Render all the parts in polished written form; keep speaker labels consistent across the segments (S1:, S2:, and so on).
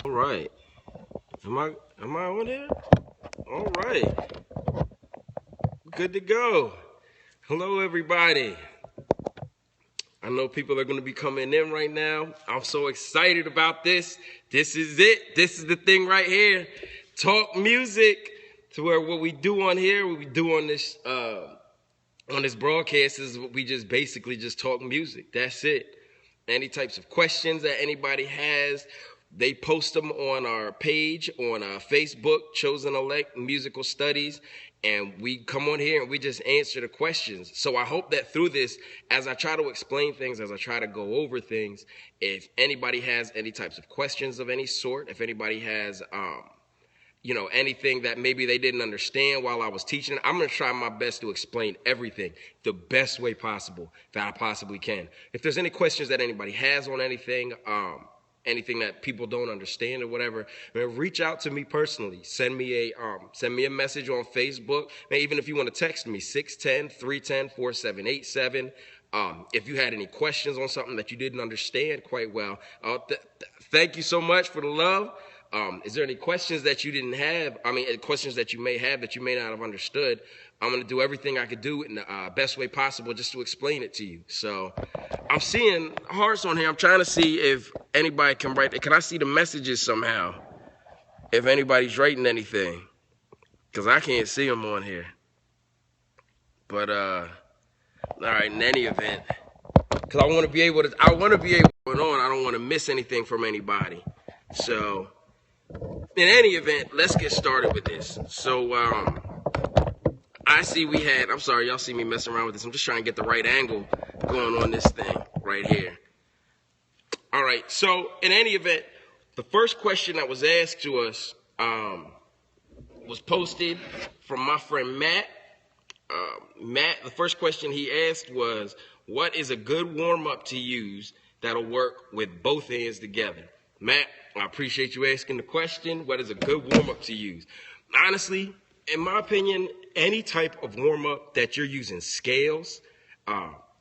S1: All right. Am I on here? All right. Good to go. Hello everybody. I know people are going to be coming in right now. I'm so excited about this. This is it. This is the thing right here. Talk music, to where what we do on here, what we do on this broadcast is we just basically just talk music. That's it. Any types of questions that anybody has, they post them on our page on Facebook, Chosen Elect Musical Studies, and we come on here and we just answer the questions. So I hope that through this, as I try to explain things, as I try to go over things, if anybody has any types of questions of any sort, if anybody has anything that maybe they didn't understand while I was teaching, I'm going to try my best to explain everything the best way possible that I possibly can. If there's any questions that anybody has on anything, anything that people don't understand or whatever, man, reach out to me personally. Send me a message on Facebook. Man, even if you want to text me, 610-310-4787. If you had any questions on something that you didn't understand quite well, thank you so much for the love. Is there any questions that you didn't have? Questions that you may have that you may not have understood. I'm going to do everything I could do in the best way possible just to explain it to you. So I'm seeing hearts on here. I'm trying to see if anybody can write it. Can I see the messages somehow? If anybody's writing anything. Because I can't see them on here. But, all right, in any event. Because I want to be able to going on. I don't want to miss anything from anybody. So, in any event, let's get started with this. So, I see I'm sorry, y'all see me messing around with this. I'm just trying to get the right angle going on this thing right here. All right, so in any event, the first question that was asked to us was posted from my friend Matt. Matt, the first question he asked was, what is a good warm-up to use that'll work with both hands together? Matt, I appreciate you asking the question. What is a good warm-up to use? Honestly, in my opinion, any type of warm-up that you're using scales,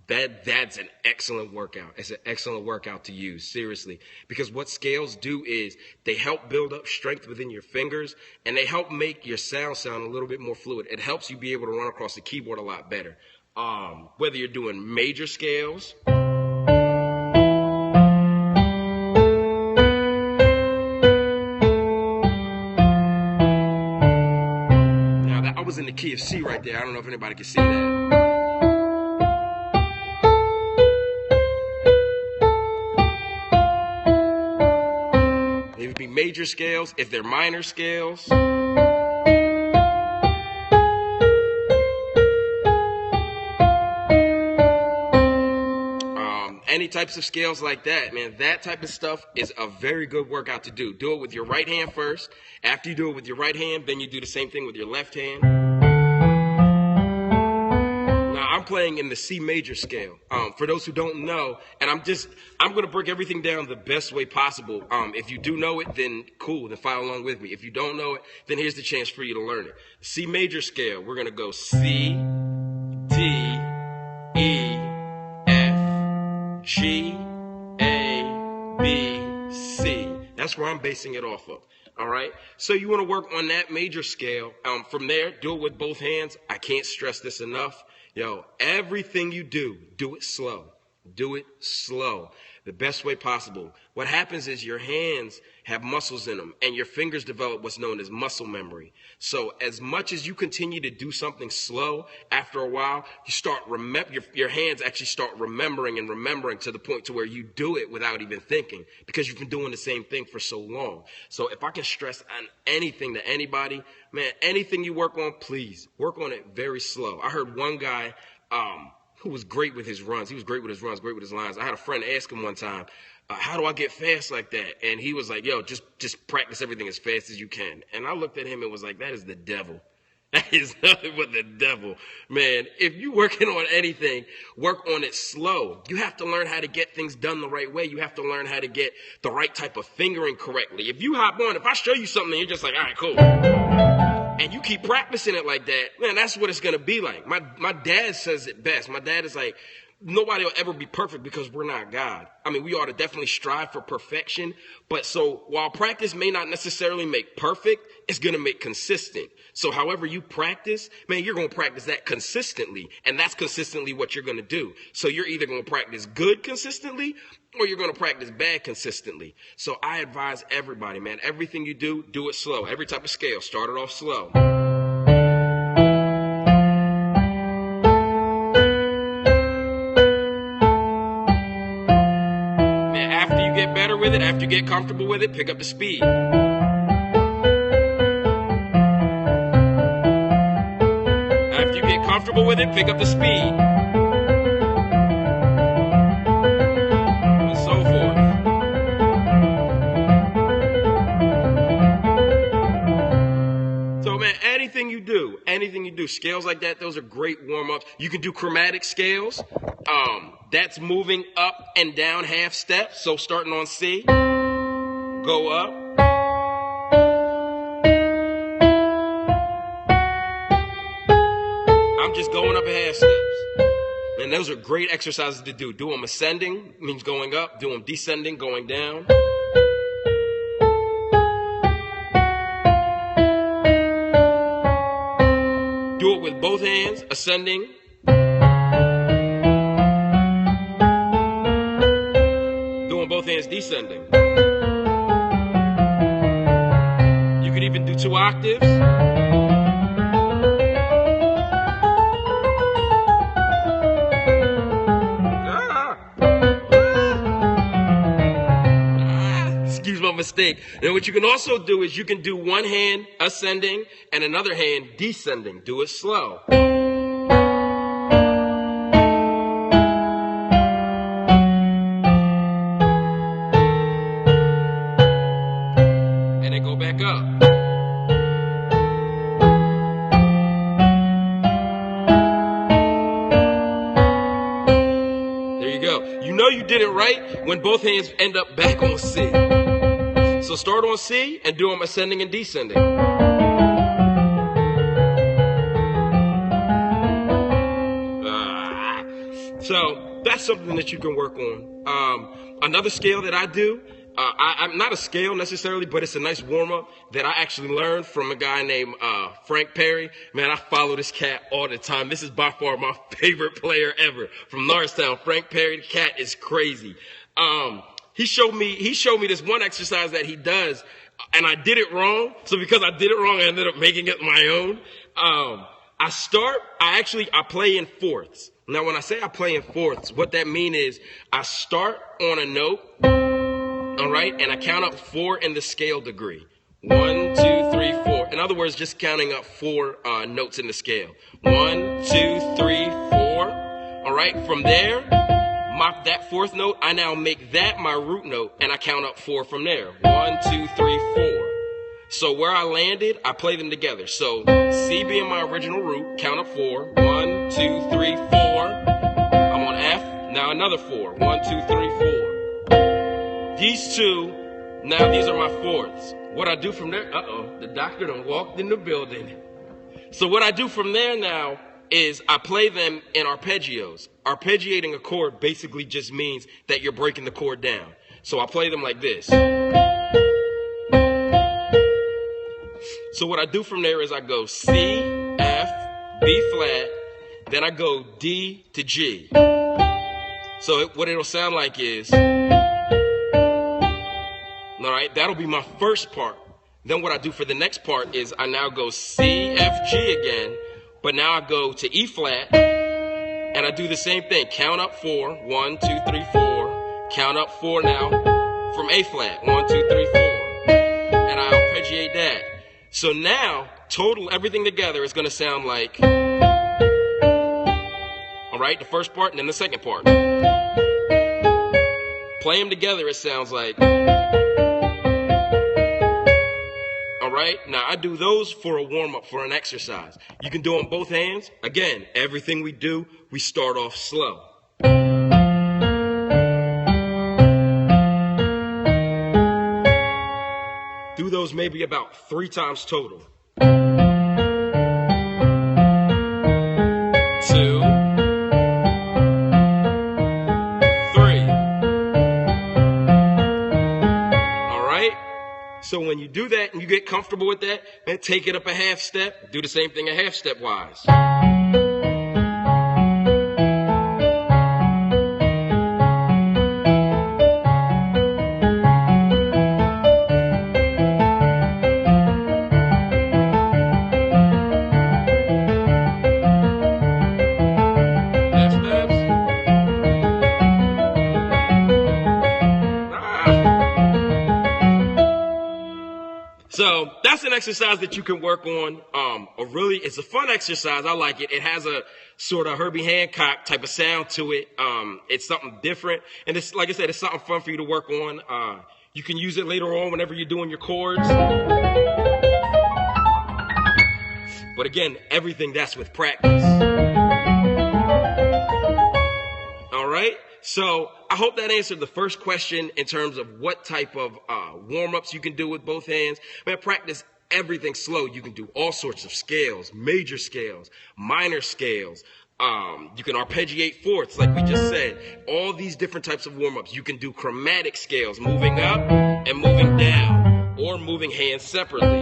S1: that's an excellent workout. It's an excellent workout to use, seriously. Because what scales do is they help build up strength within your fingers, and they help make your sound a little bit more fluid. It helps you be able to run across the keyboard a lot better. Whether you're doing major scales, I was in the key of C right there. I don't know if anybody can see that. It would be major scales. If they're minor scales, any types of scales like that, man, that type of stuff is a very good workout to do. Do it with your right hand first. After you do it with your right hand, then you do the same thing with your left hand. Now, I'm playing in the C major scale. For those who don't know, and I'm going to break everything down the best way possible. If you do know it, then cool, then follow along with me. If you don't know it, then here's the chance for you to learn it. C major scale, we're going to go C, D, E, G, A, B, C. That's where I'm basing it off of. All right? So you want to work on that major scale. From there, do it with both hands. I can't stress this enough. Everything you do, do it slow. Do it slow. The best way possible. What happens is your hands have muscles in them, and your fingers develop what's known as muscle memory. So as much as you continue to do something slow, after a while, your hands actually start remembering to the point to where you do it without even thinking, because you've been doing the same thing for so long. So if I can stress on anything to anybody, man, anything you work on, please work on it very slow. I heard one guy, who was great with his runs. He was great with his runs, great with his lines. I had a friend ask him one time, how do I get fast like that? And he was like, yo, just practice everything as fast as you can. And I looked at him and was like, that is the devil. That is nothing but the devil. Man, if you're working on anything, work on it slow. You have to learn how to get things done the right way. You have to learn how to get the right type of fingering correctly. If you hop on, if I show you something, you're just like, all right, cool. And you keep practicing it like that, man, that's what it's going to be like. My dad says it best. My dad is like, nobody will ever be perfect because we're not God. I mean, we ought to definitely strive for perfection. But so while practice may not necessarily make perfect, it's going to make consistent. So however you practice, man, you're going to practice that consistently. And that's consistently what you're going to do. So you're either going to practice good consistently or you're going to practice bad consistently. So I advise everybody, man, everything you do, do it slow. Every type of scale, start it off slow. With it, after you get comfortable with it, pick up the speed. After you get comfortable with it, pick up the speed. And so forth. So man, anything you do, scales like that, those are great warm-ups. You can do chromatic scales. That's moving up and down half steps. So starting on C, go up. I'm just going up half steps. And those are great exercises to do. Do them ascending, means going up. Do them descending, going down. Do it with both hands, ascending. Both hands descending. You could even do 2 octaves. Excuse my mistake. And what you can also do is you can do one hand ascending and another hand descending. Do it slow. When both hands end up back on C. So start on C and do them ascending and descending. So that's something that you can work on. Another scale that I do, I'm not a scale necessarily, but it's a nice warm-up that I actually learned from a guy named Frank Perry. Man, I follow this cat all the time. This is by far my favorite player ever from Norristown. Frank Perry, the cat is crazy. He showed me this one exercise that he does, and I did it wrong. So because I did it wrong, I ended up making it my own. I play in fourths. Now, when I say I play in fourths, what that means is I start on a note, all right, and I count up 4 in the scale degree. 1, 2, 3, 4. In other words, just counting up 4 notes in the scale. 1, 2, 3, 4. All right, from there, that 4th note, I now make that my root note, and I count up 4 from there. 1, 2, 3, 4. So where I landed, I play them together. So C being my original root, count up 4. 1, 2, 3, 4. I'm on F. Now another 4. 1, 2, 3, 4. These two, now these are my fourths. What I do from there, the doctor done walked in the building. So what I do from there now is I play them in arpeggios. Arpeggiating a chord basically just means that you're breaking the chord down. So I play them like this. So what I do from there is I go C, F, B flat, then I go D to G. So what it'll sound like is, all right, that'll be my first part. Then what I do for the next part is I now go C, F, G again, but now I go to E flat, and I do the same thing. Count up 4, 1, 2, 3, 4. Count up 4 now from A flat, 1, 2, 3, 4. And I arpeggiate that. So now, total everything together is going to sound like, all right, the first part and then the second part. Play them together, it sounds like, all right, now I do those for a warm-up, for an exercise. You can do it on both hands. Again, everything we do, we start off slow. Do those maybe about 3 times total. 2. So when you do that and you get comfortable with that, then take it up a half step. Do the same thing a half step wise. So that's an exercise that you can work on. It's a fun exercise. I like it. It has a sort of Herbie Hancock type of sound to it. It's something different. And it's, like I said, it's something fun for you to work on. You can use it later on whenever you're doing your chords. But again, everything that's with practice. All right. So I hope that answered the first question in terms of what type of warm-ups you can do with both hands. Man, practice everything slow. You can do all sorts of scales, major scales, minor scales. You can arpeggiate fourths, like we just said. All these different types of warm-ups. You can do chromatic scales, moving up and moving down, or moving hands separately.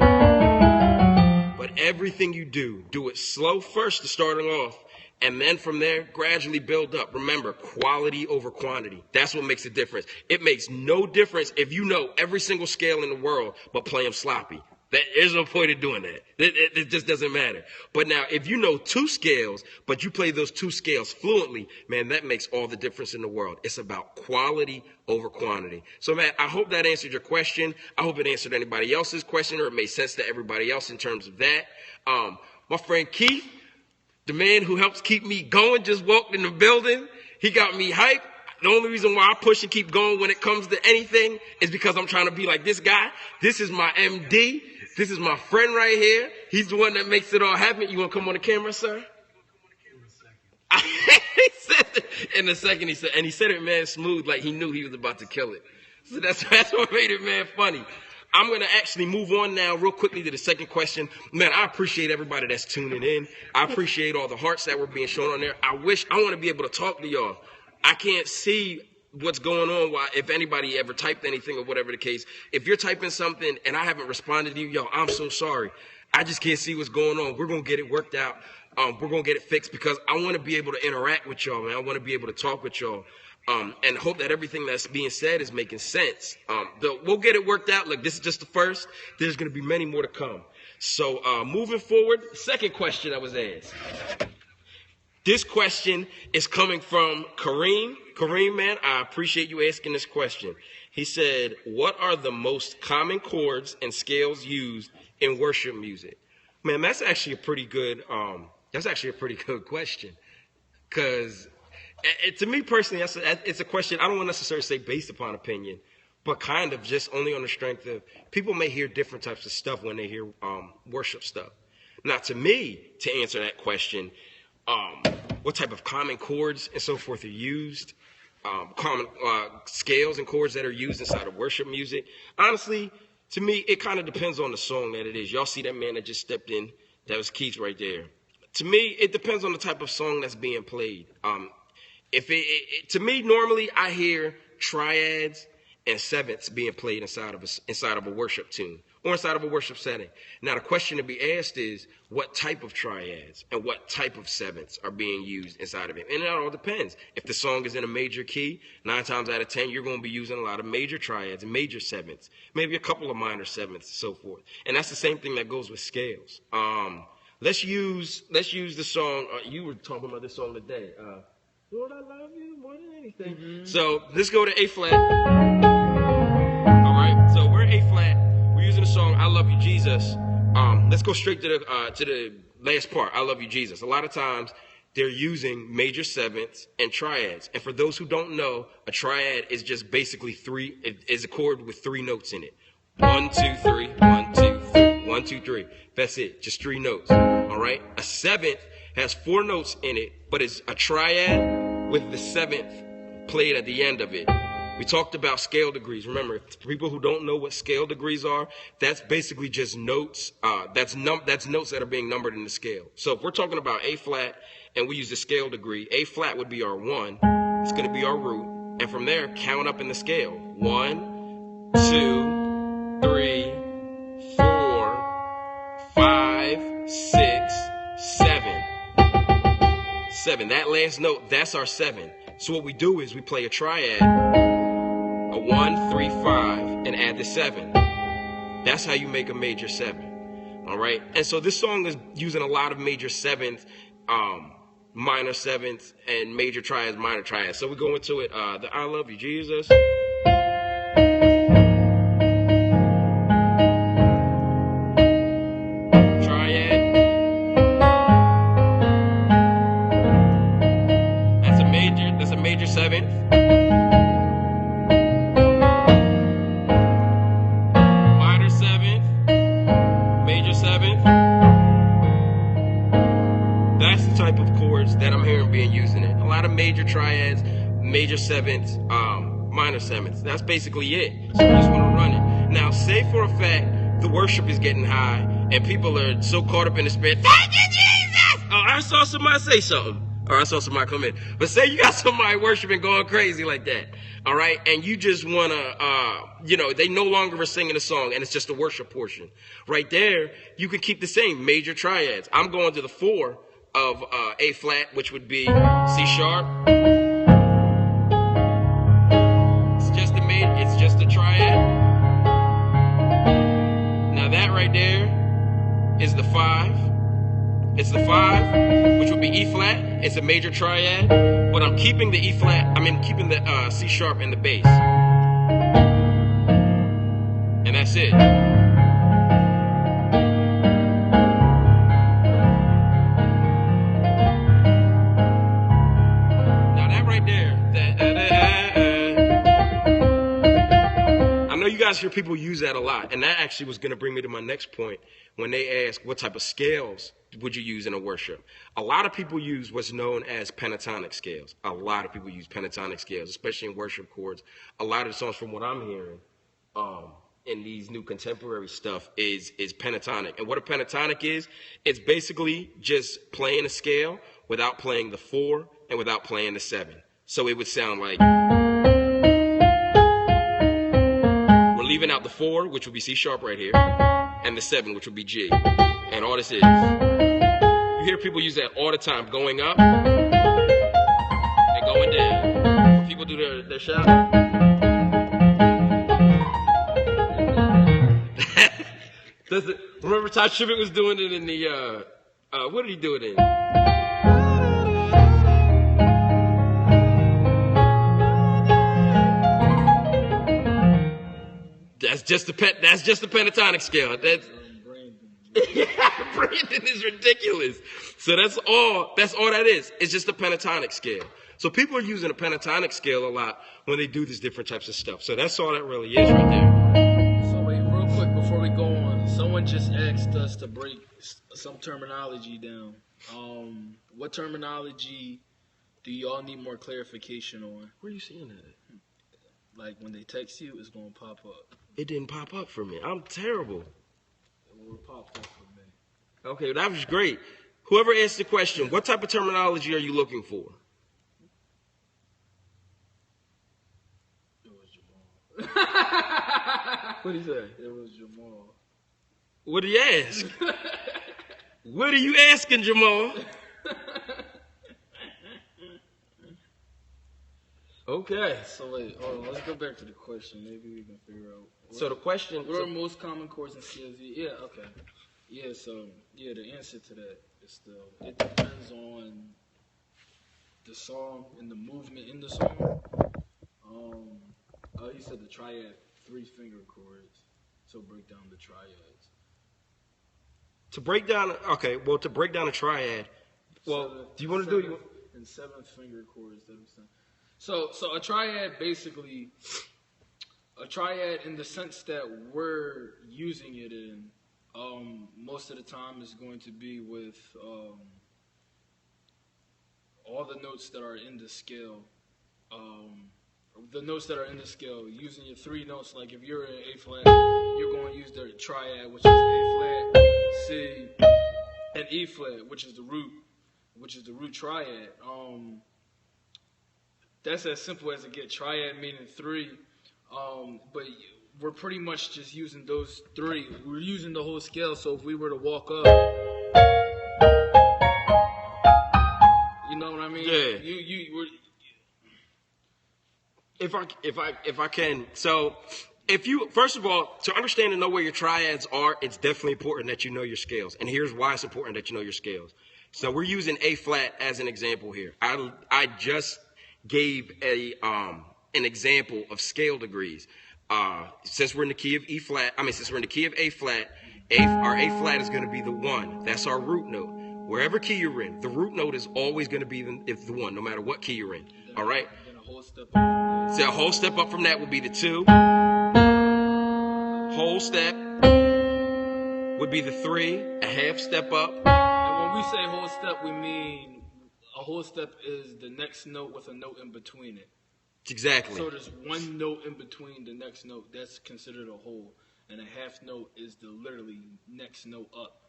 S1: But everything you do it slow first to starting off. And then from there, gradually build up. Remember, quality over quantity. That's what makes a difference. It makes no difference if you know every single scale in the world, but play them sloppy. There's no point in doing that. It just doesn't matter. But now, if you know two scales, but you play those two scales fluently, man, that makes all the difference in the world. It's about quality over quantity. So, man, I hope that answered your question. I hope it answered anybody else's question, or it made sense to everybody else in terms of that. My friend Keith, the man who helps keep me going, just walked in the building. He got me hyped. The only reason why I push and keep going when it comes to anything is because I'm trying to be like this guy. This is my MD. This is my friend right here. He's the one that makes it all happen. You want to come on the camera, sir? He said it in a second. He said it, man, smooth, like he knew he was about to kill it. So that's what made it, man, funny. I'm going to actually move on now real quickly to the second question. Man, I appreciate everybody that's tuning in. I appreciate all the hearts that were being shown on there. I want to be able to talk to y'all. I can't see what's going on, if anybody ever typed anything or whatever the case. If you're typing something and I haven't responded to you, yo, I'm so sorry. I just can't see what's going on. We're going to get it worked out. We're going to get it fixed because I want to be able to interact with y'all, man. I want to be able to talk with y'all. And hope that everything that's being said is making sense. We'll get it worked out. Look, this is just the first. There's going to be many more to come. So moving forward, second question I was asked. This question is coming from Kareem. Kareem, man, I appreciate you asking this question. He said, what are the most common chords and scales used in worship music? Man, that's actually a pretty good question. Because to me personally, it's a question I don't want to necessarily say based upon opinion, but kind of just only on the strength of people may hear different types of stuff when they hear worship stuff. Now, to me, to answer that question, what type of common chords and so forth are used, common scales and chords that are used inside of worship music. Honestly, to me, it kind of depends on the song that it is. Y'all see that man that just stepped in? That was Keith right there. To me, it depends on the type of song that's being played. To me, normally I hear triads and sevenths being played inside of a worship tune or inside of a worship setting. Now, the question to be asked is, what type of triads and what type of sevenths are being used inside of it? And it all depends. If the song is in a major key, 9 times out of 10, you're going to be using a lot of major triads and major sevenths, maybe a couple of minor sevenths and so forth. And that's the same thing that goes with scales. Let's use the song. You were talking about this song today. Lord, I love you more than anything. Mm-hmm. So let's go to A flat. All right. So we're A flat. We're using the song "I Love You, Jesus." Let's go straight to the last part. "I Love You, Jesus." A lot of times they're using major sevenths and triads. And for those who don't know, a triad is just basically is a chord with 3 notes in it. 1, 2, 3. 1, 2, 3. 1, 2, 3. That's it. Just 3 notes. All right. A seventh has 4 notes in it, but it's a triad with the 7th played at the end of it. We talked about scale degrees. Remember, for people who don't know what scale degrees are, that's basically just notes. That's notes that are being numbered in the scale. So if we're talking about A flat and we use the scale degree, A flat would be our 1. It's going to be our root. And from there, count up in the scale. 1, 2, 3, last note, that's our 7. So what we do is we play a triad, a 1, 3, 5, and add the 7. That's how you make a major 7. All right. And so this song is using a lot of major 7th, minor 7th, and major triads, minor triads. So we go into it. The I Love You, Jesus. Triad. That's a major 7th. Minor 7th. Major 7th. That's the type of chords that I'm hearing being used in it. A lot of major triads, major 7ths, minor 7ths. That's basically it. So you just want to run it. Now, say for a fact the worship is getting high and people are so caught up in the spirit. Thank you, Jesus! Oh, I saw somebody say something. Or I saw somebody come in. But say you got somebody worshiping going crazy like that. All right? And you just want to, they no longer are singing a song and it's just a worship portion. Right there, you can keep the same major triads. I'm going to the 4 of A flat, which would be C sharp. It's just a triad. Now that right there is the 5. It's the 5, which would be E flat. It's a major triad, but I'm keeping the E flat. Keeping the C sharp in the bass, and that's it. Now that right there, I know you guys hear people use that a lot, and that actually was going to bring me to my next point when they ask what type of scales would you use in a worship. A lot of people use what's known as pentatonic scales. A lot of people use pentatonic scales, especially in worship chords. A lot of the songs, from what I'm hearing, in these new contemporary stuff is pentatonic. And what a pentatonic is, it's basically just playing a scale without playing the 4 and without playing the 7. So it would sound like, we're leaving out the 4, which would be C sharp right here, and the 7, which would be G. And all this is, you hear people use that all the time, going up and going down. When people do their shout. Remember Todd Tribbett was doing it in the, what did he do it in? That's just the pentatonic scale. Yeah, Brandon is ridiculous. So that's all that is. It's just a pentatonic scale. So people are using a pentatonic scale a lot when they do these different types of stuff. So that's all that really is right there.
S2: So wait, real quick before we go on, someone just asked us to break some terminology down. What terminology do y'all need more clarification on?
S1: Where are you seeing that?
S2: Like when they text you, it's gonna pop up.
S1: It didn't pop up for me. I'm terrible.
S2: Pop up for me.
S1: Okay, that was great. Whoever asked the question, what type of terminology are you looking for?
S2: It was Jamal.
S1: What did he say?
S2: It was Jamal.
S1: What did he ask? What are you asking, Jamal? Okay.
S2: So wait, hold on. Let's go back to the question. Maybe we can figure out.
S1: So the question.
S2: What are most common chords in CSV? Yeah. Okay. Yeah. So the answer to that is still it depends on the song and the movement in the song. He said the triad 3-finger chords. So break down the triads.
S1: To break down a triad. Well, do you want to do?
S2: And 7-finger chords. So a triad basically, in the sense that we're using it in, most of the time is going to be with all the notes that are in the scale. The notes that are in the scale, using your 3 notes. Like if you're in A flat, you're going to use the triad, which is A flat, C, and E flat, which is the root triad. That's as simple as it gets. Triad meaning 3, but we're pretty much just using those 3. We're using the whole scale. So if we were to walk up, know what I mean?
S1: Yeah.
S2: You were.
S1: If I can, so if you, first of all, to understand and know where your triads are, it's definitely important that you know your scales. And here's why it's important that you know your scales. So we're using A flat as an example here. I just gave an example of scale degrees. Since we're in the key of since we're in the key of A flat, our A flat is going to be the 1. That's our root note. Wherever key you're in, the root note is always going to be the 1, no matter what key you're in. All right? So a whole step up from that would be the 2. Whole step would be the 3. A half step up.
S2: And when we say whole step, we mean a whole step is the next note with a note in between it.
S1: Exactly.
S2: So there's one note in between the next note. That's considered a whole. And a half note is the literally next note up.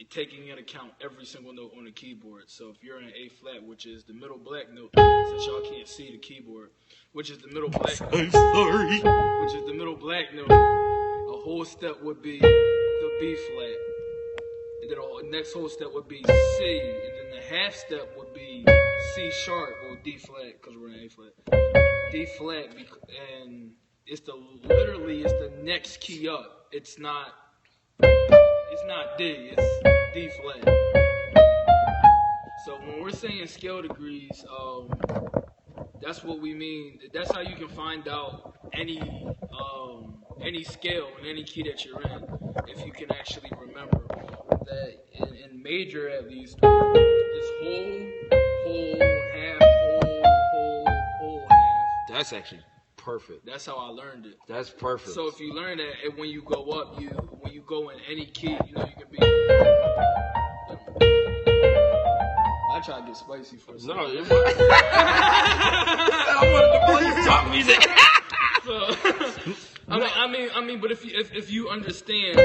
S2: Taking into account every single note on the keyboard. So if you're in A flat, which is the middle black note, since y'all can't see the keyboard, which is the middle black note,
S1: I'm sorry.
S2: which is the middle black note, a whole step would be the B flat. And then the next whole step would be C. And then the half step would be C sharp or D flat, because we're in A flat. D flat, and it's literally the next key up. It's not D, it's D flat. So when we're saying scale degrees, that's what we mean. That's how you can find out any scale in any key that you're in, if you can actually remember that in major at least, it's whole, half, whole, half.
S1: That's actually perfect.
S2: That's how I learned it.
S1: That's perfect.
S2: So if you learn that, and when you go up, when you go in any key, you can be. I try to get spicy for a second.
S1: No, I wanted to play talk music.
S2: So, I mean, but if you understand,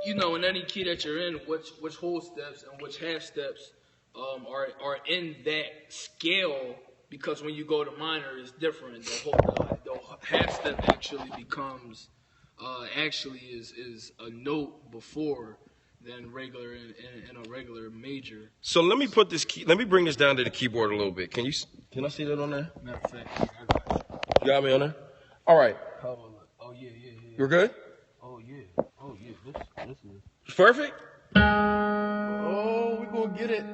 S2: in any key that you're in, which whole steps and which half steps are in that scale. Because when you go to minor, it's different. The half step actually becomes, is a note before than regular in a regular major.
S1: So let me put this key. Let me bring this down to the keyboard a little bit. Can I see that on there?
S2: Matter of fact, I got you.
S1: You got me on there. All right.
S2: Oh yeah.
S1: You're good.
S2: Oh yeah. This is
S1: Perfect.
S2: Oh, we gonna get it.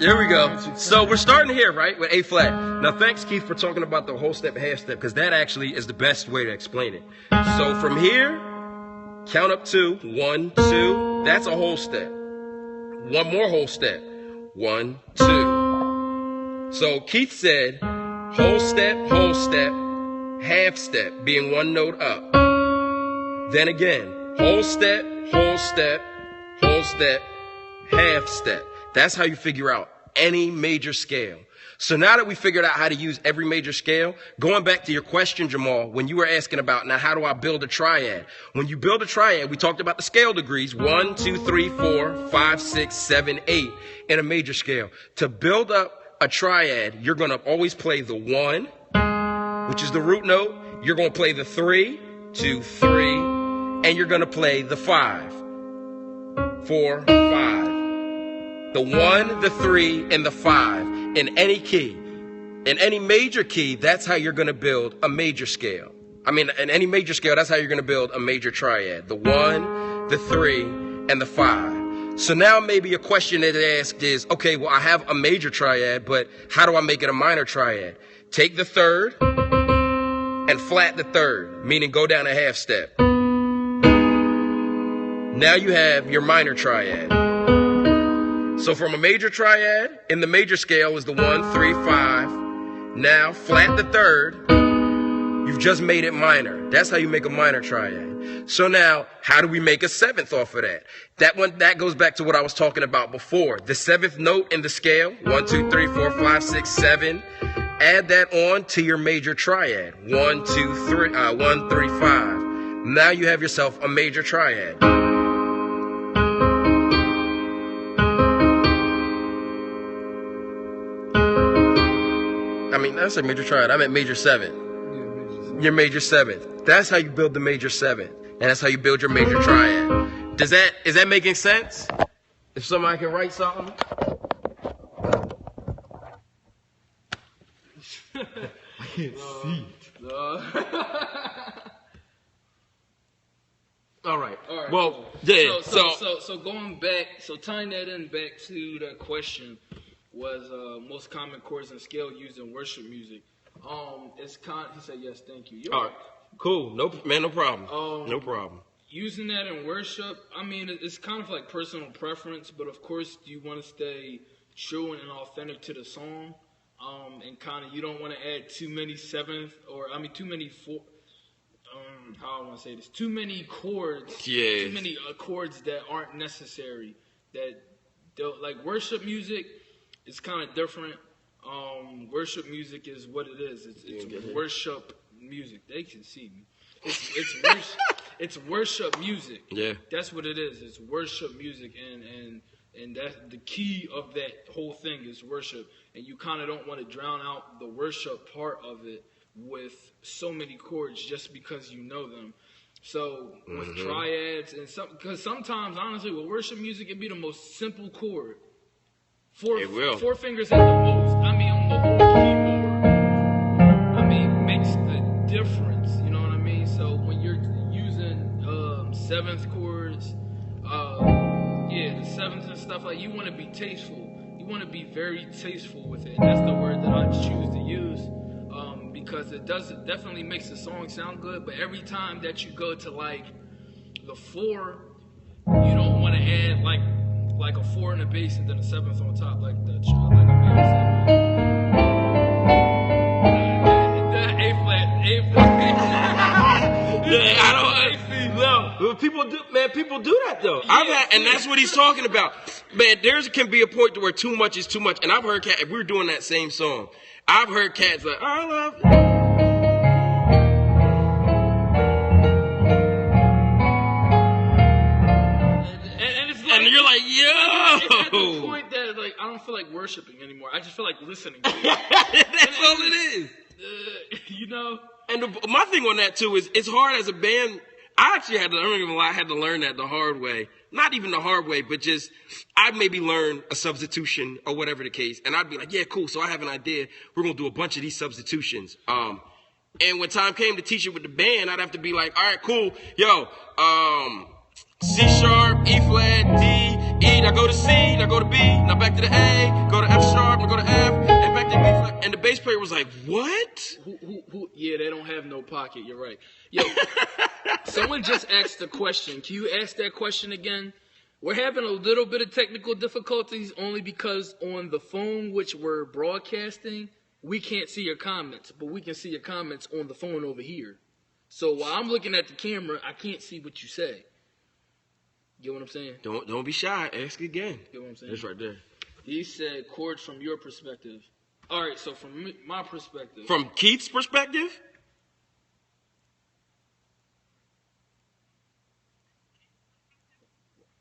S1: Here we go. So we're starting here, right, with A flat. Now, thanks, Keith, for talking about the whole step, half step, because that actually is the best way to explain it. So from here, count up 2, 1, 2. That's a whole step. One more whole step. 1, 2. So Keith said whole step, half step, being one note up. Then again, whole step, half step. That's how you figure out any major scale. So now that we figured out how to use every major scale, going back to your question, Jamal, when you were asking about, now how do I build a triad? When you build a triad, we talked about the scale degrees, 1, 2, 3, 4, 5, 6, 7, 8 in a major scale. To build up a triad, you're going to always play the 1, which is the root note. You're going to play the 3, 2, 3, and you're going to play the 5, 4, 5. The 1, the 3, and the 5 in any key. In any major key, that's how you're going to build a major scale. In any major scale, that's how you're going to build a major triad. The 1, the 3, and the 5. So now maybe a question that is asked is, okay, well, I have a major triad, but how do I make it a minor triad? Take the 3rd and flat the 3rd, meaning go down a half step. Now you have your minor triad. So from a major triad, in the major scale is the 1, 3, 5. Now flat the 3rd. You've just made it minor. That's how you make a minor triad. So now, how do we make a 7th off of that? That goes back to what I was talking about before. The 7th note in the scale, 1, 2, 3, 4, 5, 6, 7. Add that on to your major triad. 1, 2, 3, 1, 3, 5. Now you have yourself a major triad. That's a major triad. I meant major 7. Your major 7th. That's how you build the major 7th. And that's how you build your major triad. Is that making sense? If somebody can write something? can't see. All right. Well,
S2: cool.
S1: yeah.
S2: So going back, so tying that in back to the question was most common chords and scale used in worship music. He said yes, thank you.
S1: All right. Cool. No problem. No problem.
S2: Using that in worship, I mean, it's kind of like personal preference, but of course, you want to stay true and authentic to the song, and kind of you don't want to add too many too many how I want to say this, too many chords, too many chords that aren't necessary. That like worship music is kind of different. Worship music is what it is. It's worship music. They can see me. It's worship music.
S1: Yeah,
S2: that's what it is. It's worship music, and that's the key of that whole thing is worship. And you kind of don't want to drown out the worship part of it with so many chords just because you know them. So with triads and because sometimes honestly with worship music it'd be the most simple chord. Four fingers at the most. I mean on the whole keyboard. I mean makes the difference. You know what I mean? So when you're using seventh chords, the sevenths and stuff like you want to be tasteful. You want to be very tasteful with it. And that's the word that I choose to use. Because it definitely makes the song sound good, but every time that you go to like the 4, you don't want to add like a 4 in the bass and then a 7th on top, like a major 7. The A flat.
S1: Yeah, I don't know. People do that though. And that's what he's talking about. Man, can be a point to where too much is too much. And I've heard cats, if we're doing that same song, I've heard cats like, I love you. And you're like, yo.
S2: It's at the point that like I don't feel like worshiping anymore. I just feel like listening.
S1: That's all it is.
S2: You know.
S1: And my thing on that too is it's hard as a band. I actually I'm not even gonna lie, I had to learn that the hard way. Not even the hard way, but just I'd maybe learn a substitution or whatever the case, and I'd be like, yeah, cool. So I have an idea. We're gonna do a bunch of these substitutions. And when time came to teach it with the band, I'd have to be like, all right, cool, yo, C sharp, E flat, D, E. Now go to C, now go to B, now back to the A, go to F sharp, now go to F, and back to B flat. And the bass player was like, what?
S2: Yeah, they don't have no pocket. You're right. Yo, someone just asked a question. Can you ask that question again? We're having a little bit of technical difficulties only because on the phone, which we're broadcasting, we can't see your comments, but we can see your comments on the phone over here. So while I'm looking at the camera, I can't see what you say. You know what I'm saying?
S1: Don't be shy. Ask again.
S2: You know what I'm saying?
S1: It's right there.
S2: He said chords from your perspective. All right, so from my perspective.
S1: From Keith's perspective?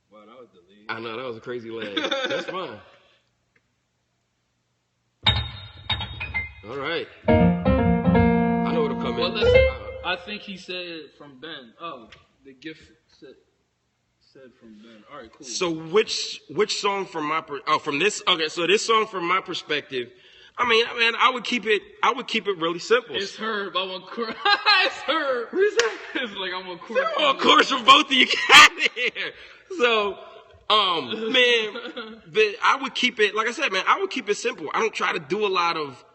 S2: Wow, that was deleted.
S1: I know, that was a crazy lag. That's fine. All right. I know what'll come in.
S2: Listen, I think he said from Ben. Oh, the gift said from Ben. All right, cool.
S1: So which song from from this? Okay, so this song from my perspective. I mean, I would keep it really simple.
S2: It's Herb. I want chorus. It's Herb.
S1: Who's that?
S2: It's like I want chorus.
S1: I want chorus from both of you guys here. So, man, but I would keep it, like I said, man, I would keep it simple. I don't try to do a lot of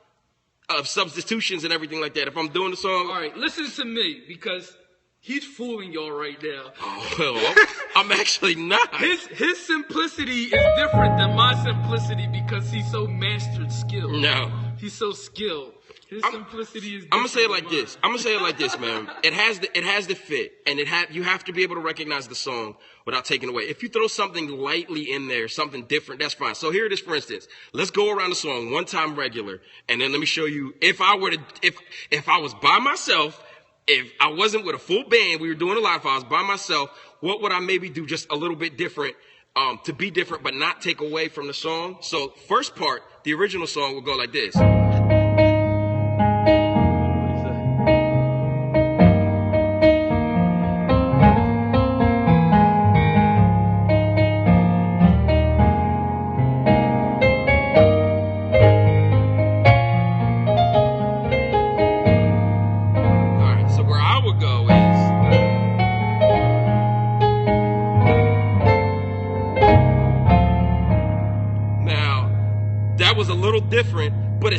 S1: substitutions and everything like that. If I'm doing the song.
S2: All right, listen to me because he's fooling y'all right now.
S1: Oh, well, I'm actually not.
S2: His simplicity is different than my simplicity because he's so mastered skill.
S1: No.
S2: He's so skilled. His simplicity is different.
S1: I'm gonna say it like this, man. It has to fit, and you have to be able to recognize the song without taking away. If you throw something lightly in there, something different, that's fine. So here it is, for instance. Let's go around the song one time regular, and then let me show you if I was by myself. If I wasn't with a full band, we were doing a live, if I was by myself, what would I maybe do just a little bit different, to be different, but not take away from the song? So first part, the original song will go like this.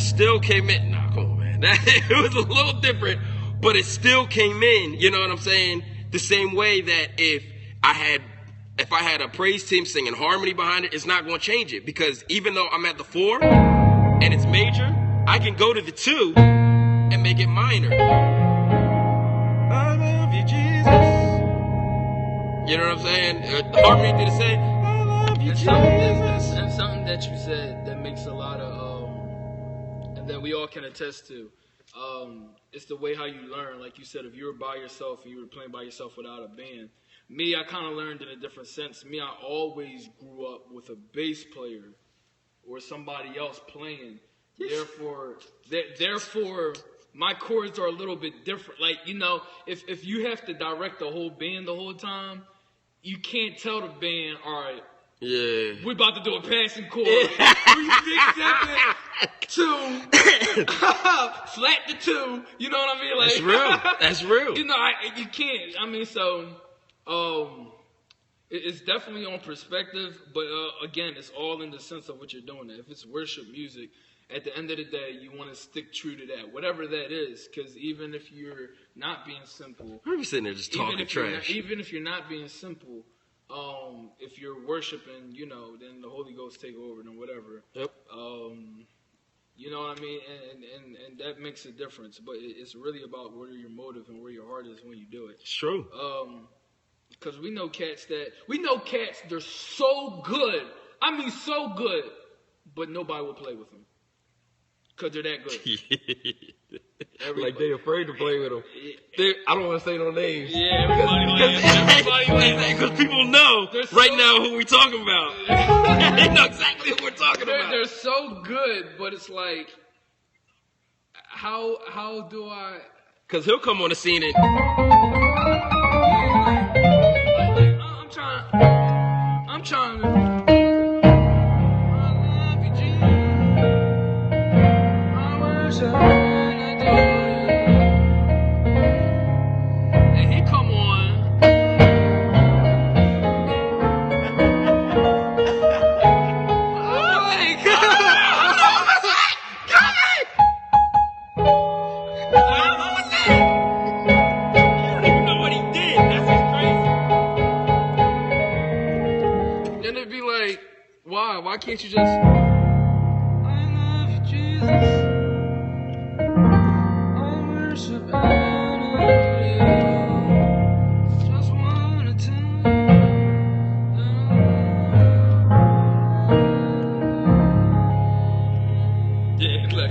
S1: still came in. Nah, come on, man. It was a little different, but it still came in. You know what I'm saying? The same way that if I had a praise team singing harmony behind it, it's not going to change it, because even though I'm at the 4 and it's major, I can go to the 2 and make it minor. I love you, Jesus. You know what I'm saying? The harmony did the same. I love you, Jesus.
S2: And something that you said that makes a lot of, and that we all can attest to, it's the way how you learn. Like you said, if you were by yourself and you were playing by yourself without a band. Me, I kind of learned in a different sense. Me, I always grew up with a bass player or somebody else playing. Therefore, my chords are a little bit different. Like, you know, if you have to direct the whole band the whole time, you can't tell the band, all right,
S1: yeah,
S2: we're about to do a passing chord. 3, 6, 7, 2, flat to 2. You know what I mean? Like,
S1: that's real. That's real.
S2: You know, you can't. I mean, so it's definitely on perspective, but again, it's all in the sense of what you're doing. If it's worship music, at the end of the day, you want to stick true to that, whatever that is. Because even if you're not being simple,
S1: I'm sitting there just talking trash.
S2: Even if you're not being simple, if you're worshiping, you know, then the Holy Ghost take over, and whatever.
S1: Yep.
S2: You know what I mean? And that makes a difference. But it's really about where your motive and where your heart is when you do it.
S1: It's true.
S2: Because we know cats, they're so good. I mean, so good. But nobody will play with them. Because they're that good.
S1: Like they afraid to play with them. I don't want to say no names.
S2: Yeah, everybody laughs.
S1: Because people know right now who we're talking about. They know exactly who we're talking about.
S2: They're so good, but it's like, how do I...
S1: Because he'll come on the scene and...
S2: I'm trying to... And he come on. Oh my God!
S1: You don't even know what he did. That's just crazy.
S2: Then it'd be like, why? Why can't you just... I love you, Jesus.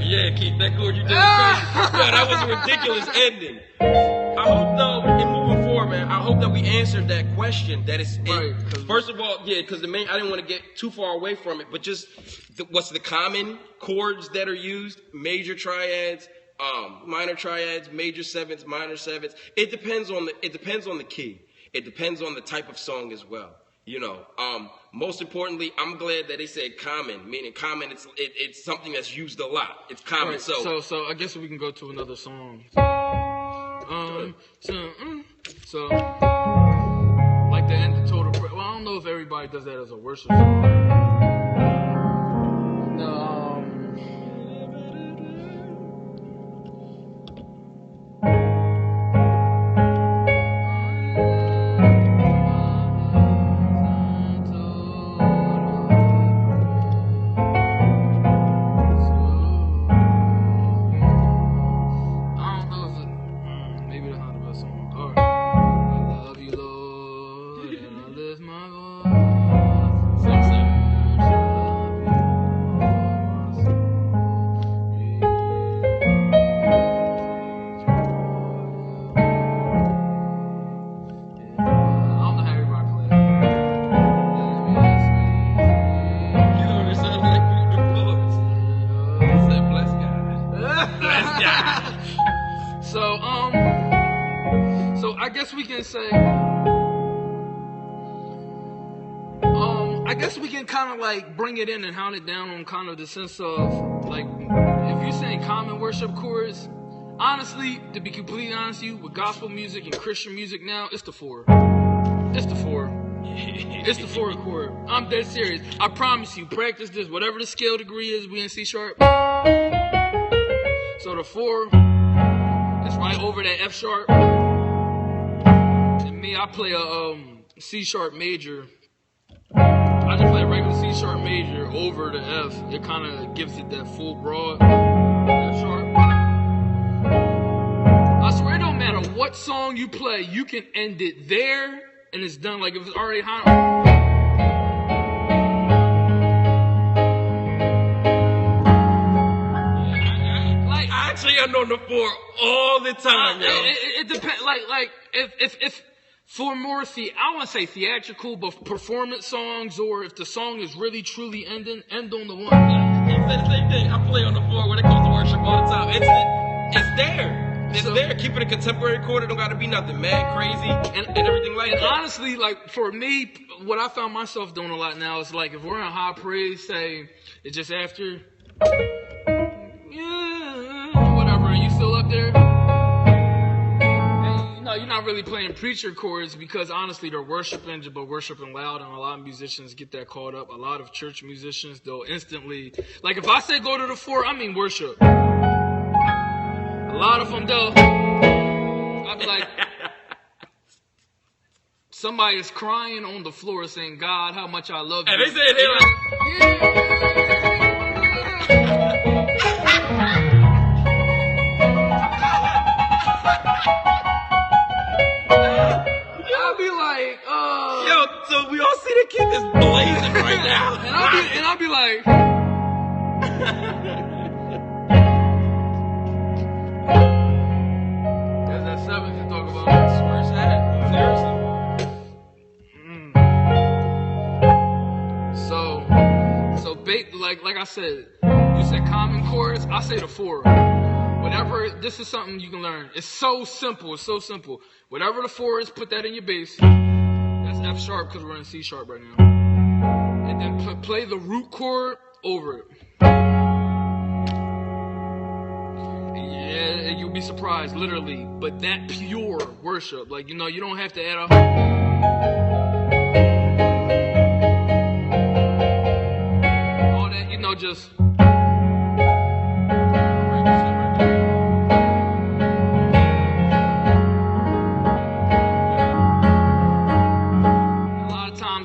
S1: Yeah, Keith, that chord you did was crazy. Yo, that was a ridiculous ending. I hope, though, in moving forward, man, I hope that we answered that question. That is,
S2: right.
S1: First of all, yeah, because I didn't want to get too far away from it, but just what's the common chords that are used? Major triads, minor triads, major sevenths, minor sevenths. It depends on the key. It depends on the type of song as well. You know, most importantly, I'm glad that they said common, meaning common. It's something that's used a lot. It's common.
S2: Right. So I guess we can go to another song. So like the end of total. Well, I don't know if everybody does that as a worship song. So I guess we can say, I guess we can kind of like bring it in and hound it down on kind of the sense of like, if you're saying common worship chords, honestly, to be completely honest with you, with gospel music and Christian music now, it's the 4. It's the 4. It's the 4 chord. I'm dead serious. I promise you, practice this. Whatever the scale degree is, we in C sharp. So the 4 is right over that F sharp. And me, I play a C sharp major. I just play a regular C sharp major over the F. It kind of gives it that full broad F sharp. I swear it don't matter what song you play, you can end it there and it's done. Like if it's already high.
S1: Actually, I'm on the 4 all the time, yo.
S2: It depends. Like if for more I want to say theatrical, but performance songs, or if the song is really truly ending, end on the 1.
S1: He said the same thing. I play on the 4 when it comes to worship all the time. It's there. It's there. Keep it a contemporary chord. It don't got to be nothing mad crazy and everything like that.
S2: Honestly, like for me, what I found myself doing a lot now is like if we're in high praise, say it's just after. Whatever, and you still up there? And, you're not really playing preacher chords because honestly they're worshiping, but worshiping loud, and a lot of musicians get that caught up. A lot of church musicians, they'll instantly, like if I say go to the 4, I mean worship. A lot of them though, I'll be like, somebody is crying on the floor saying, God, how much I love you.
S1: And they say they're like,
S2: I'll be like,
S1: yo, so we all see the kid is blazing right now.
S2: and I'll be like, there's that 7th to talk about.
S1: Where's that? Seriously.
S2: Like I said, you said common chords, I say the 4. Whatever, this is something you can learn. It's so simple. Whatever the 4 is, put that in your bass. That's F sharp because we're in C sharp right now. And then play the root chord over it. Yeah, you'll be surprised, literally. But that pure worship, like, you don't have to add a... all that, just...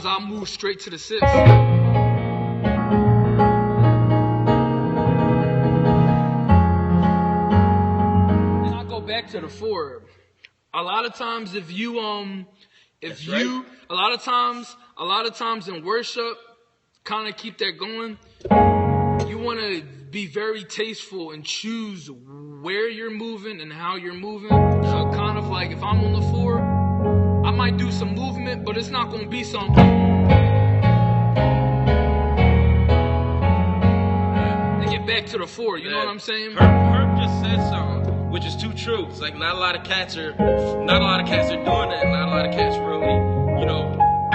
S2: I'll move straight to the 6. And I'll go back to the 4. A lot of times a lot of times in worship, kind of keep that going, you want to be very tasteful and choose where you're moving and how you're moving. So kind of like if I'm on the 4, I might do some movement, but it's not going to be something. To get back to the 4, you know what I'm saying?
S1: Herb just said something, which is too true. It's like not a lot of cats are doing that. Not a lot of cats really,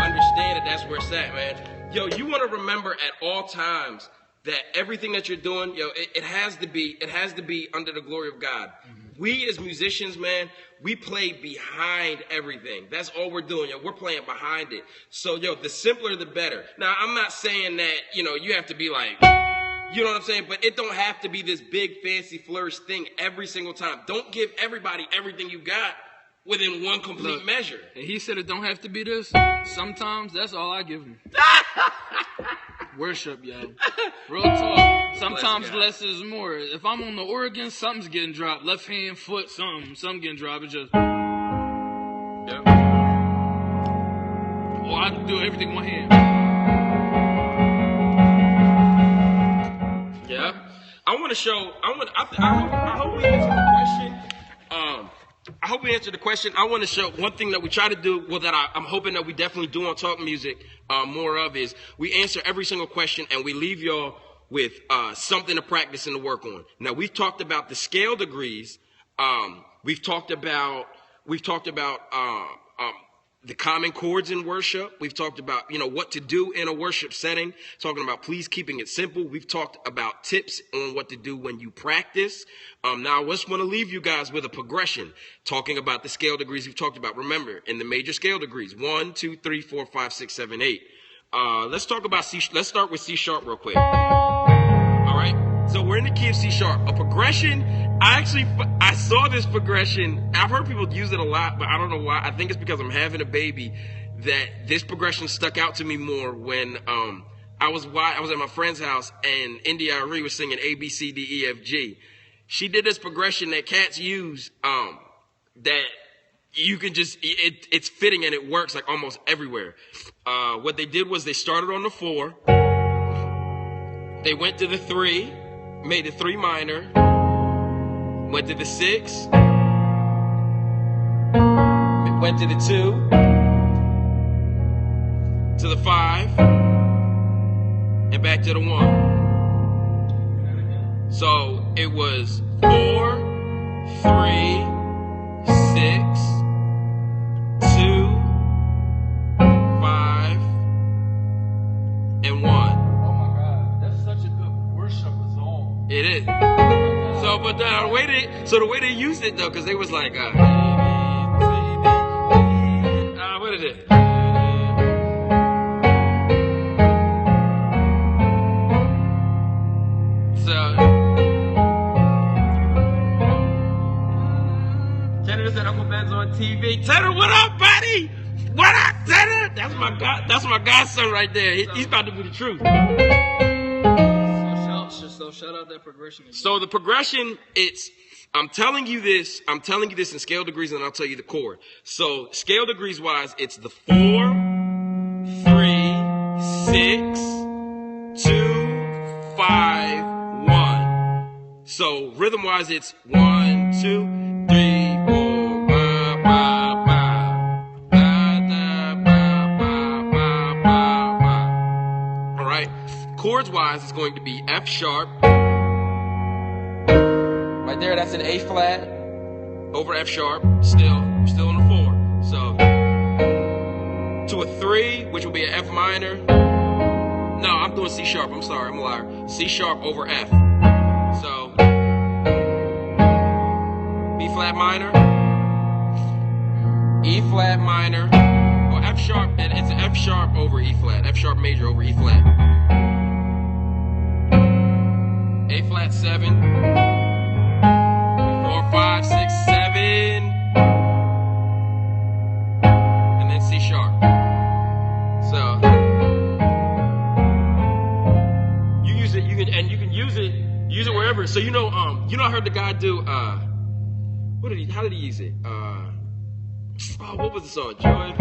S1: understand that that's where it's at, man. Yo, you want to remember at all times that everything that you're doing, it has to be under the glory of God. Mm-hmm. We as musicians, man, we play behind everything. That's all we're doing, We're playing behind it. So, the simpler the better. Now, I'm not saying that, you have to be like, you know what I'm saying? But it don't have to be this big, fancy, flourished thing every single time. Don't give everybody everything you got within one complete measure.
S2: And he said it don't have to be this. Sometimes that's all I give him. Worship, yo. Real talk. Sometimes less is more. If I'm on the organ, something's getting dropped. Left hand, foot, something getting dropped. It's just... yeah. Or I do everything with my hand.
S1: Yeah. I want to show... I hope we answered the question. I hope we answered the question. I want to show one thing that we try to do, that I'm hoping that we definitely do on Talk Music more of, is we answer every single question and we leave y'all with something to practice and to work on. Now, we've talked about the scale degrees. We've talked about the common chords in worship. We've talked about, what to do in a worship setting. Talking about please keeping it simple. We've talked about tips on what to do when you practice. Now I just want to leave you guys with a progression. Talking about the scale degrees we've talked about. Remember, in the major scale degrees, 1, 2, 3, 4, 5, 6, 7, 8. Let's talk about let's start with C sharp real quick. All right. So we're in the key of C sharp. A progression, I saw this progression. I've heard people use it a lot, but I don't know why. I think it's because I'm having a baby that this progression stuck out to me more when I was at my friend's house and India Arie was singing A, B, C, D, E, F, G. She did this progression that cats use that you can just, it's fitting and it works like almost everywhere. What they did was they started on the 4. They went to the 3, made the 3 minor, went to the 6, went to the 2, to the 5, and back to the 1. So it was 4, 3, 6, 2, 5, and 1. It is. So, but the way they used it though, because they was like, what is it? So, Tanner said Uncle Ben's on TV. Tanner, what up, buddy? What up, Tanner? That's my godson right there. He's about to be the truth.
S2: So shout out that progression again.
S1: So the progression, I'm telling you this in scale degrees, and I'll tell you the chord. So scale degrees wise, it's the 4, 3, 6, 2, 5, 1. So rhythm wise, it's 1, 2, 3, 4, ba, ba, ba. Da, da, ba, ba, ba, ba, ba. All right. Chords wise, it's going to be F sharp. Right there, that's an A flat over F sharp, still on the 4. So to a 3, which will be an F minor. No, I'm doing C sharp. I'm sorry, I'm a liar. C sharp over F. So B flat minor, E flat minor, or F sharp, and it's an F sharp over E flat, F sharp major over E flat. A flat 7, 4, 5, 6, 7, and then C sharp. So you use it, you can use it wherever. So I heard the guy do how did he use it? What was the song? Joy,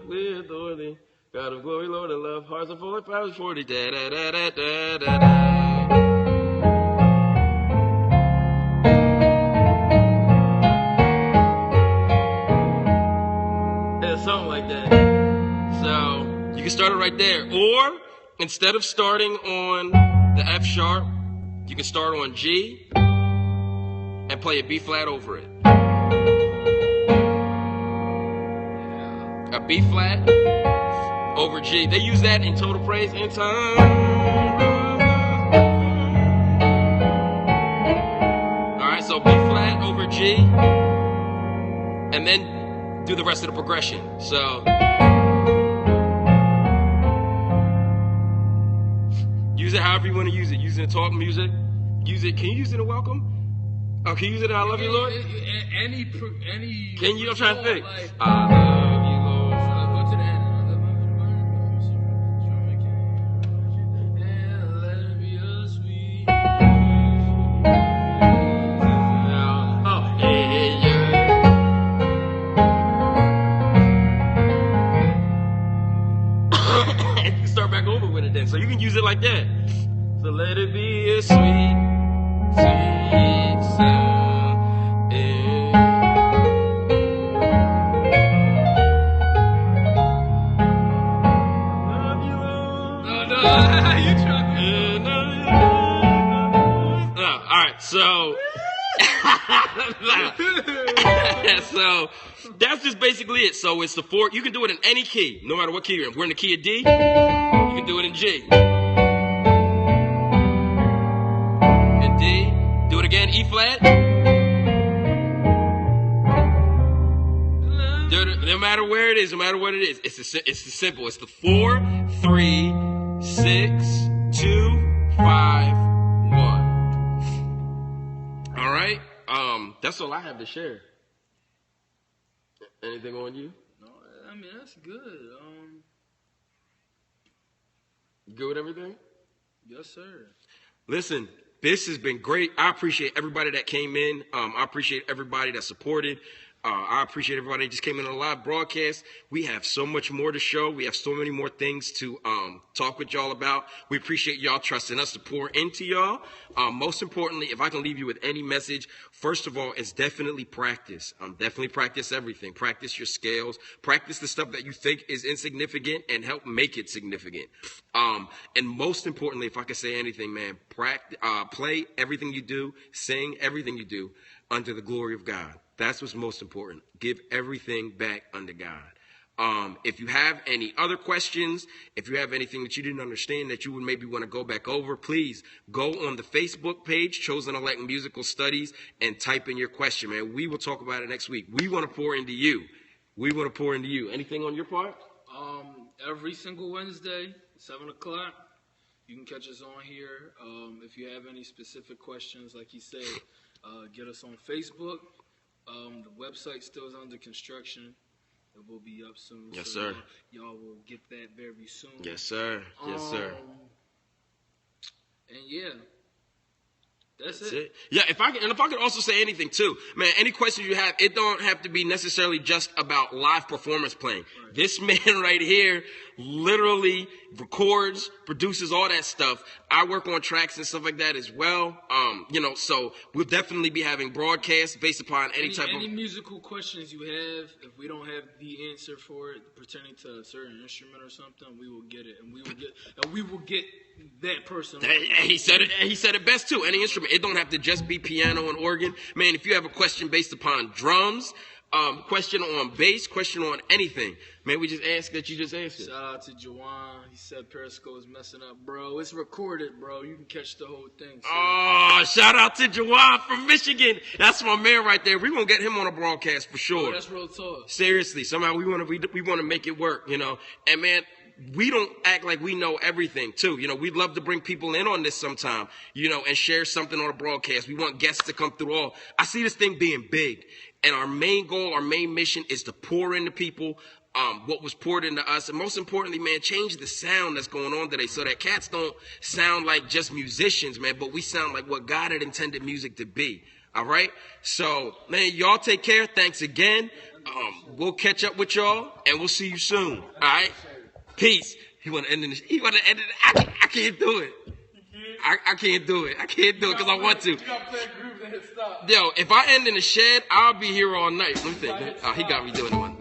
S1: with authority. God of glory, Lord of love, hearts are full of powers 40. Da da da da da da da. Yeah, something like that. So you can start it right there, or instead of starting on the F sharp, you can start on G and play a B flat over it. A B flat over G. They use that in Total Praise and Time. Alright, so B flat over G. And then do the rest of the progression. So use it however you want to use it. Use it in talk music. Use it. Can you use it in welcome? Oh, can you use it in I love you, Lord?
S2: Any.
S1: Can you? I'm trying to think.
S2: Like,
S1: I love you, Lord. So you can use it like that. So let it be a sweet, sweet sound. Love you, Lord. No, you trying. All right, so so that's just basically it. So it's the 4. You can do it in any key, no matter what key you're in. We're in the key of D. You can do it in G. In D. Do it again, E flat. No matter where it is, no matter what it is, it's the simple. It's the 4, 3, 6, 2, All right. That's all I have to share. Anything on you?
S2: No, I mean that's good.
S1: You good with everything?
S2: Yes, sir.
S1: Listen, this has been great. I appreciate everybody that came in. I appreciate everybody that supported. I appreciate everybody that just came in on a live broadcast. We have so much more to show. We have so many more things to talk with y'all about. We appreciate y'all trusting us to pour into y'all. Most importantly, if I can leave you with any message, first of all, it's definitely practice. Definitely practice everything. Practice your scales. Practice the stuff that you think is insignificant and help make it significant. And most importantly, if I can say anything, man, play everything you do, sing everything you do under the glory of God. That's what's most important. Give everything back unto God. If you have any other questions, if you have anything that you didn't understand that you would maybe want to go back over, please go on the Facebook page, Chosen Elect Musical Studies, and type in your question, man. We will talk about it next week. We want to pour into you. We want to pour into you. Anything on your part?
S2: Every single Wednesday, 7 o'clock, you can catch us on here. If you have any specific questions, like he said, get us on Facebook. The website still is under construction. It will be up soon.
S1: Yes, sir.
S2: Y'all will get that very soon.
S1: Yes, sir. Yes, sir.
S2: And yeah, that's it.
S1: Yeah, if I could also say anything too, man, any questions you have, it don't have to be necessarily just about live performance playing. Right. This man right here literally records, produces all that stuff. I work on tracks and stuff like that as well. So we'll definitely be having broadcasts based upon any
S2: musical questions you have. If we don't have the answer for it pertaining to a certain instrument or something, we will get it, and we will get that person.
S1: He said it best too. Any instrument, it don't have to just be piano and organ. Man, if you have a question based upon drums, question on bass, question on anything, man, we just ask that you just answer.
S2: Shout out to Jawan. He said Periscope's messing up, bro. It's recorded, bro. You can catch the whole thing. So.
S1: Oh, shout out to Jawan from Michigan. That's my man right there. We're gonna get him on a broadcast for sure.
S2: Oh, that's real talk.
S1: Seriously, somehow we want to make it work, And man, we don't act like we know everything too. We'd love to bring people in on this sometime, and share something on a broadcast. We want guests to come through I see this thing being big. And our main goal, our main mission is to pour into people what was poured into us. And most importantly, man, change the sound that's going on today so that cats don't sound like just musicians, man, but we sound like what God had intended music to be. All right? So, man, y'all take care. Thanks again. We'll catch up with y'all, and we'll see you soon. All right? Peace. He want to end it. I can't do it. I can't do it. I can't do it because I want to.
S2: You got to play grooves and hit stop.
S1: Yo, if I end in the shed, I'll be here all night. Let me think. He got me doing one.